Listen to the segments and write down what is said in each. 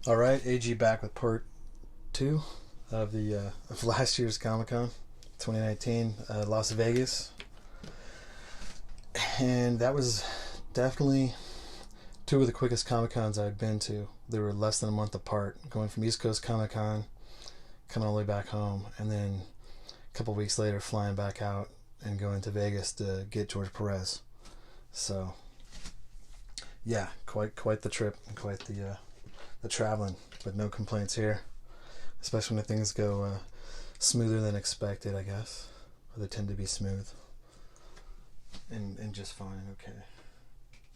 All right, AG back with part two of the of last year's Comic Con, 2019, Las Vegas, and that was definitely two of the quickest Comic Cons I've been to. They were less than a month apart, going from East Coast Comic Con, coming all the way back home, and then a couple weeks later flying back out and going to Vegas to get George Perez. So, yeah, quite the trip, and quite the traveling, but no complaints here, especially when things go smoother than expected, I guess. Or they tend to be smooth and just fine. Okay,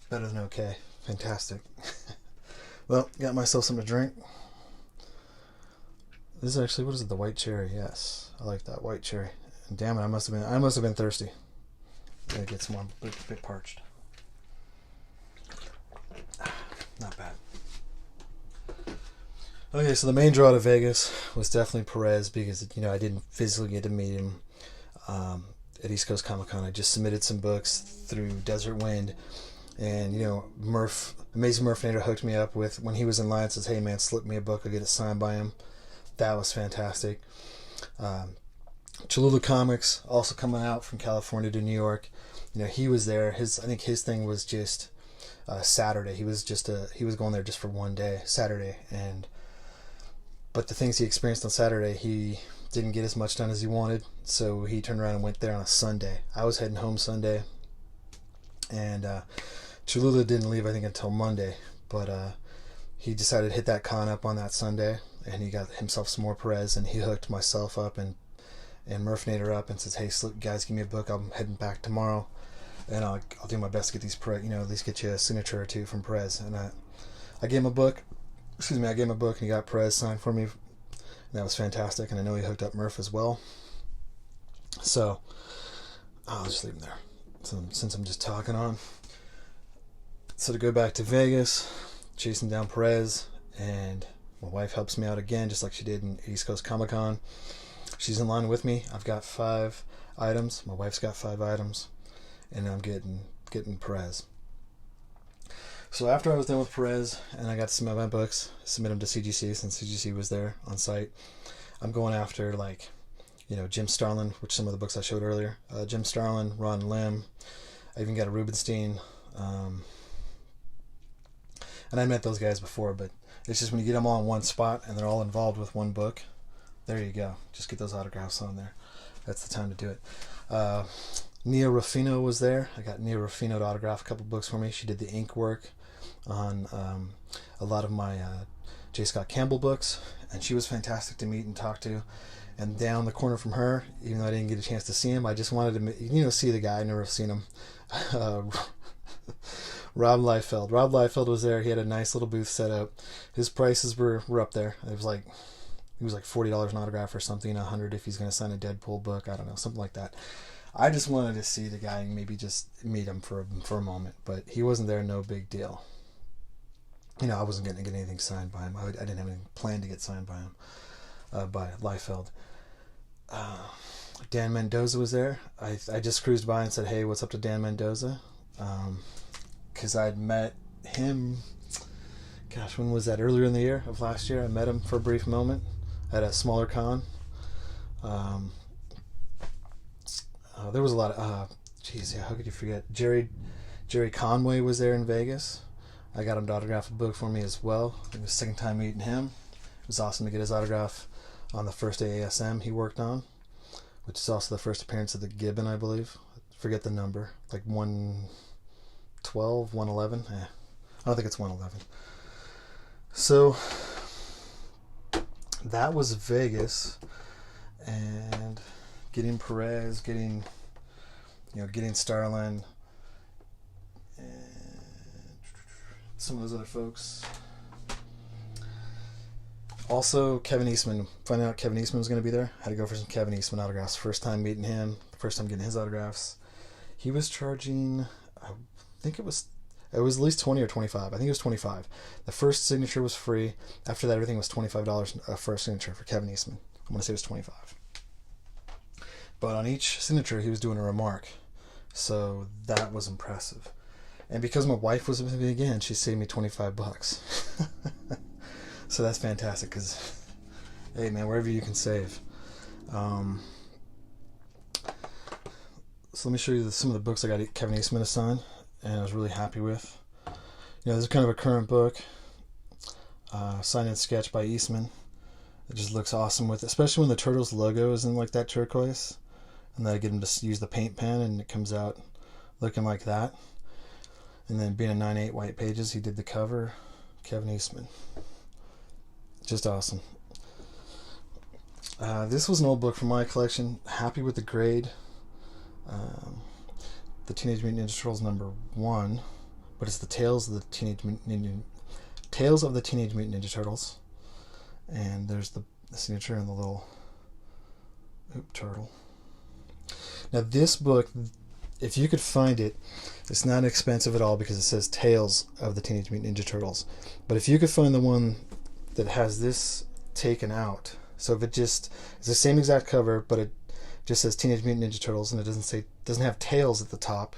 better than okay. Fantastic. Well, got myself something to drink. This is actually, what is it, the white cherry? Yes, I like that white cherry. And damn it, I must have been thirsty. Gotta get some more, a bit parched. Not bad. Okay, so the main draw to Vegas was definitely Perez because, I didn't physically get to meet him at East Coast Comic Con. I just submitted some books through Desert Wind, and, Amazing Murph Nader hooked me up with, when he was in line, says, hey man, slip me a book, I'll get it signed by him. That was fantastic. Cholula Comics, also coming out from California to New York. He was there. I think his thing was just Saturday. He was going there just for one day, Saturday, but the things he experienced on Saturday, he didn't get as much done as he wanted, so he turned around and went there on a Sunday. I was heading home Sunday, and Cholula didn't leave, I think, until Monday, but he decided to hit that con up on that Sunday, and he got himself some more Perez, and he hooked myself up and Murph Nader up and says, hey, guys, give me a book. I'm heading back tomorrow, and I'll do my best to get these Perez, at least get you a signature or two from Perez. And I gave him a book. I gave him a book, and he got Perez signed for me. And that was fantastic, and I know he hooked up Murph as well. So, I'll just leave him there, since I'm just talking on. So to go back to Vegas, chasing down Perez, and my wife helps me out again, just like she did in East Coast Comic Con. She's in line with me. I've got 5 items. My wife's got 5 items, and I'm getting Perez. So after I was done with Perez and I got to submit my books, submit them to CGC since CGC was there on site, I'm going after Jim Starlin, which some of the books I showed earlier. Jim Starlin, Ron Lim. I even got a Rubenstein. And I met those guys before, but it's just when you get them all in one spot and they're all involved with one book, there you go. Just get those autographs on there. That's the time to do it. Nia Ruffino was there. I got Nia Ruffino to autograph a couple books for me. She did the ink work on a lot of my J. Scott Campbell books, and she was fantastic to meet and talk to. And down the corner from her, even though I didn't get a chance to see him, I just wanted to see the guy. I never seen him. Rob Liefeld. Rob Liefeld was there. He had a nice little booth set up. His prices were up there. It was like $40 an autograph or something, $100 if he's going to sign a Deadpool book. I don't know, something like that. I just wanted to see the guy and maybe just meet him for a moment, but he wasn't there. No big deal. I wasn't going to get anything signed by him. I didn't have anything planned to get signed by him, by Liefeld. Dan Mendoza was there. I just cruised by and said, hey, what's up to Dan Mendoza? Because I'd met him, when was that? Earlier in the year of last year. I met him for a brief moment at a smaller con. There was a lot of, how could you forget? Jerry Conway was there in Vegas. I got him to autograph a book for me as well. It was the second time meeting him. It was awesome to get his autograph on the first ASM he worked on, which is also the first appearance of the Gibbon, I believe. Forget the number, like 112, 111. I don't think it's 111. So that was Vegas, and getting Perez, getting Starlin, and some of those other folks. Also, Kevin Eastman. Finding out Kevin Eastman was going to be there. Had to go for some Kevin Eastman autographs. First time meeting him. First time getting his autographs. He was charging, I think it was at least 20 or 25. I think it was 25. The first signature was free. After that, everything was $25 for a signature for Kevin Eastman. I'm going to say it was 25. But on each signature, he was doing a remark. So that was impressive. And because my wife was with me again, she saved me $25. So that's fantastic because, hey man, wherever you can save. So let me show you some of the books I got Kevin Eastman to sign, and I was really happy with. This is kind of a current book, signed and sketched by Eastman. It just looks awesome with it, especially when the Turtles logo is in like that turquoise, and then I get him to use the paint pen, and it comes out looking like that. And then being a 9/8 white pages, he did the cover. Kevin Eastman, just awesome. This was an old book from my collection. Happy with the grade. The Teenage Mutant Ninja Turtles #1, but it's the Tales of the Teenage Mutant Ninja Turtles, and there's the signature and the little turtle. Now this book, if you could find it, it's not expensive at all because it says Tales of the Teenage Mutant Ninja Turtles. But if you could find the one that has this taken out, so if it's the same exact cover, but it just says Teenage Mutant Ninja Turtles and it doesn't have Tails at the top,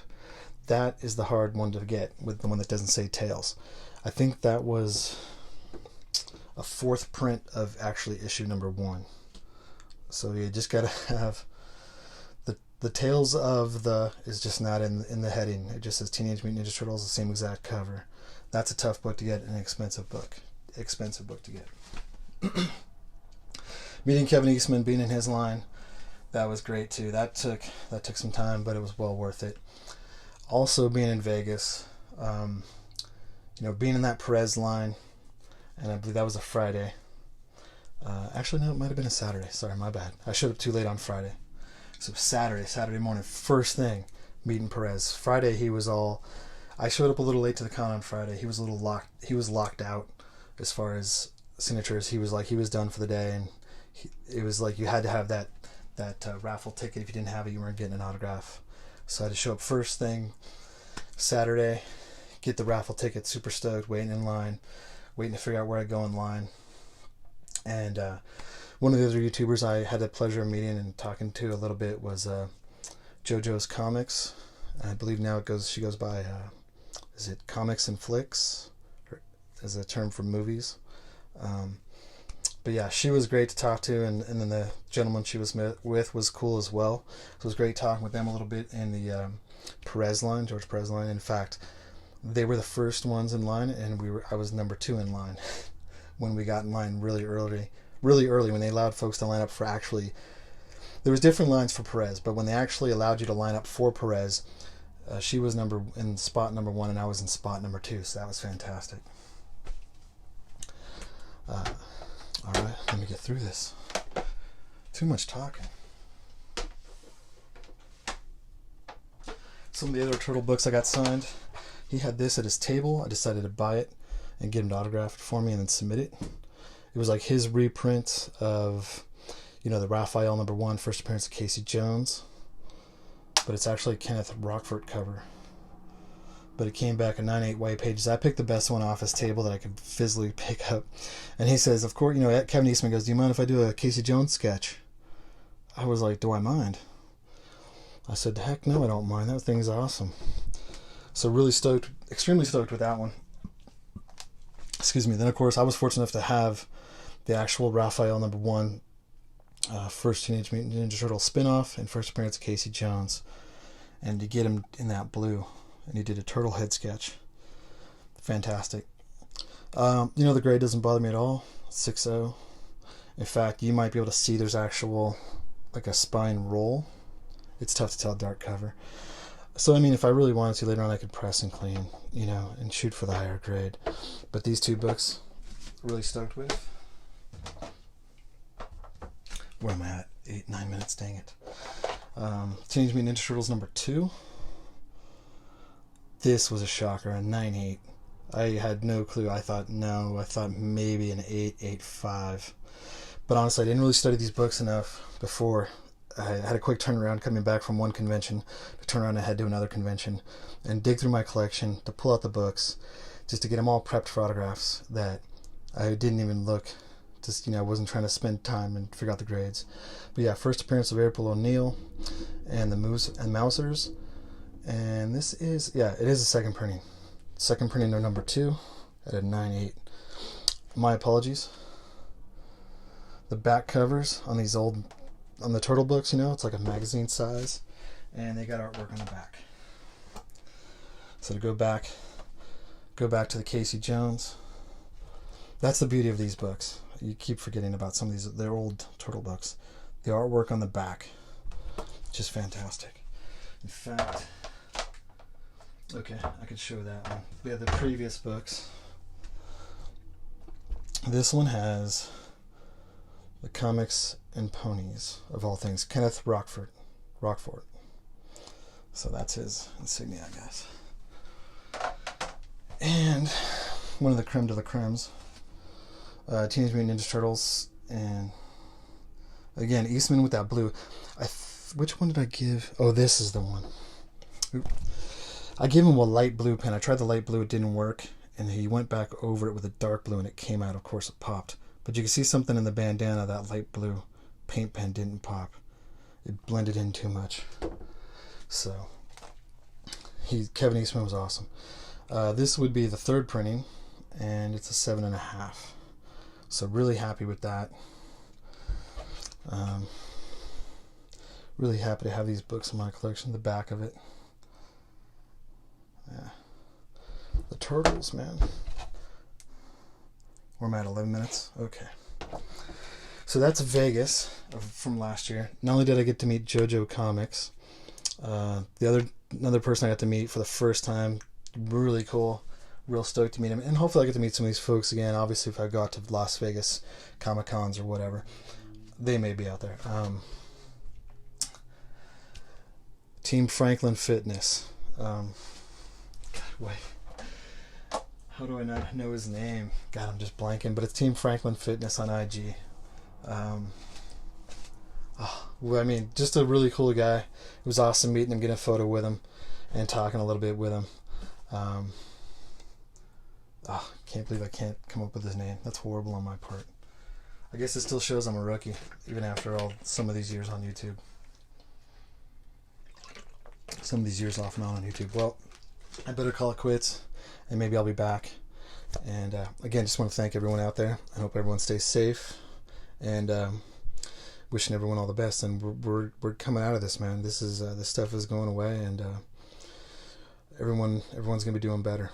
that is the hard one to get, with the one that doesn't say Tails. I think that was a fourth print of actually issue #1. So you just gotta have the Tales of the is just not in the heading. It just says Teenage Mutant Ninja Turtles, the same exact cover. That's a tough book to get, an expensive book to get. Meeting Kevin Eastman, being in his line, that was great too. That took some time, but it was well worth it. Also being in Vegas, being in that Perez line, and I believe that was a Friday. Actually, no, it might have been a Saturday. Sorry, my bad. I showed up too late on Friday. So Saturday morning, first thing, meeting Perez. Friday, I showed up a little late to the con on Friday. He was a little locked. He was locked out as far as signatures. He was done for the day, and it was like you had to have that raffle ticket. If you didn't have it, you weren't getting an autograph. So I had to show up first thing Saturday, get the raffle ticket, super stoked, waiting in line, waiting to figure out where I go in line. And one of the other YouTubers I had the pleasure of meeting and talking to a little bit was JoJo's Comics. I believe now she goes by, is it Comics and Flicks, as a term for movies. But yeah, she was great to talk to, and then the gentleman she was with was cool as well. So it was great talking with them a little bit in the George Perez line. In fact, they were the first ones in line, and I was #2 in line when we got in line really early when they allowed folks to line up for there was different lines for Perez, but when they actually allowed you to line up for Perez, she was in spot #1 and I was in spot #2, so that was fantastic. All right, let me get through this. Too much talking. Some of the other Turtle books I got signed. He had this at his table. I decided to buy it and get him to autograph it for me and then submit it. It was like his reprint of, the Raphael #1, first appearance of Casey Jones. But it's actually Kenneth Rockford cover. But it came back in 9/8 white pages. I picked the best one off his table that I could physically pick up. And he says, of course, Kevin Eastman goes, do you mind if I do a Casey Jones sketch? I was like, do I mind? I said, heck no, I don't mind. That thing's awesome. So really stoked, extremely stoked with that one. Excuse me. Then, of course, I was fortunate enough to have the actual Raphael #1, first Teenage Mutant Ninja Turtle spinoff and first appearance of Casey Jones. And to get him in that blue. And he did a turtle head sketch. Fantastic. The grade doesn't bother me at all. 6.0. In fact, you might be able to see there's actual, like a spine roll. It's tough to tell dark cover. So, if I really wanted to, later on I could press and clean, and shoot for the higher grade. But these two books, really stoked with. Where am I at? 9 minutes, dang it. Teenage Mutant Ninja Turtles #2. This was a shocker, a 9/8. I had no clue. I thought maybe an 8.5. But honestly, I didn't really study these books enough before. I had a quick turnaround coming back from one convention to turn around and head to another convention and dig through my collection to pull out the books just to get them all prepped for autographs that I didn't even look. Just, I wasn't trying to spend time and figure out the grades. But yeah, first appearance of April O'Neil and the Mousers. And this is, it is a second printing. Second printing of #2 at a 9/8. My apologies. The back covers on these old, on the Turtle books, you know, it's like a magazine size, and they got artwork on the back. So to go back to the Casey Jones. That's the beauty of these books. You keep forgetting about some of these, they're old Turtle books. The artwork on the back, just fantastic. In fact, okay, I could show that one. We have the previous books. This one has the Comics and Ponies, of all things, Kenneth Rockford. So that's his insignia, I guess. And one of the creme de la cremes, Teenage Mutant Ninja Turtles, and again, Eastman with that blue. Which one did I give? Oh, this is the one. Oop. I gave him a light blue pen. I tried the light blue, it didn't work, and he went back over it with a dark blue, and it came out. Of course, it popped. But you can see something in the bandana. That light blue paint pen didn't pop. It blended in too much. So, Kevin Eastman was awesome. This would be the third printing, and it's a 7.5. So really happy with that. Really happy to have these books in my collection. The back of it. Yeah. The Turtles, man. Where am I at? 11 minutes? Okay. So that's Vegas from last year. Not only did I get to meet JoJo Comics, another person I got to meet for the first time. Really cool. Real stoked to meet him. And hopefully I get to meet some of these folks again. Obviously, if I go out to Las Vegas Comic Cons or whatever, they may be out there. Team Franklin Fitness. God, wait. How do I not know his name? God, I'm just blanking. But it's Team Franklin Fitness on IG. Well, I mean, just a really cool guy. It was awesome meeting him, getting a photo with him, and talking a little bit with him. Can't believe I can't come up with his name. That's horrible on my part. I guess it still shows I'm a rookie, even after some of these years on YouTube. Some of these years off and on YouTube. Well, I better call it quits, and maybe I'll be back. And again, just want to thank everyone out there. I hope everyone stays safe, and wishing everyone all the best. And we're coming out of this, man. This stuff is going away, and everyone's gonna be doing better.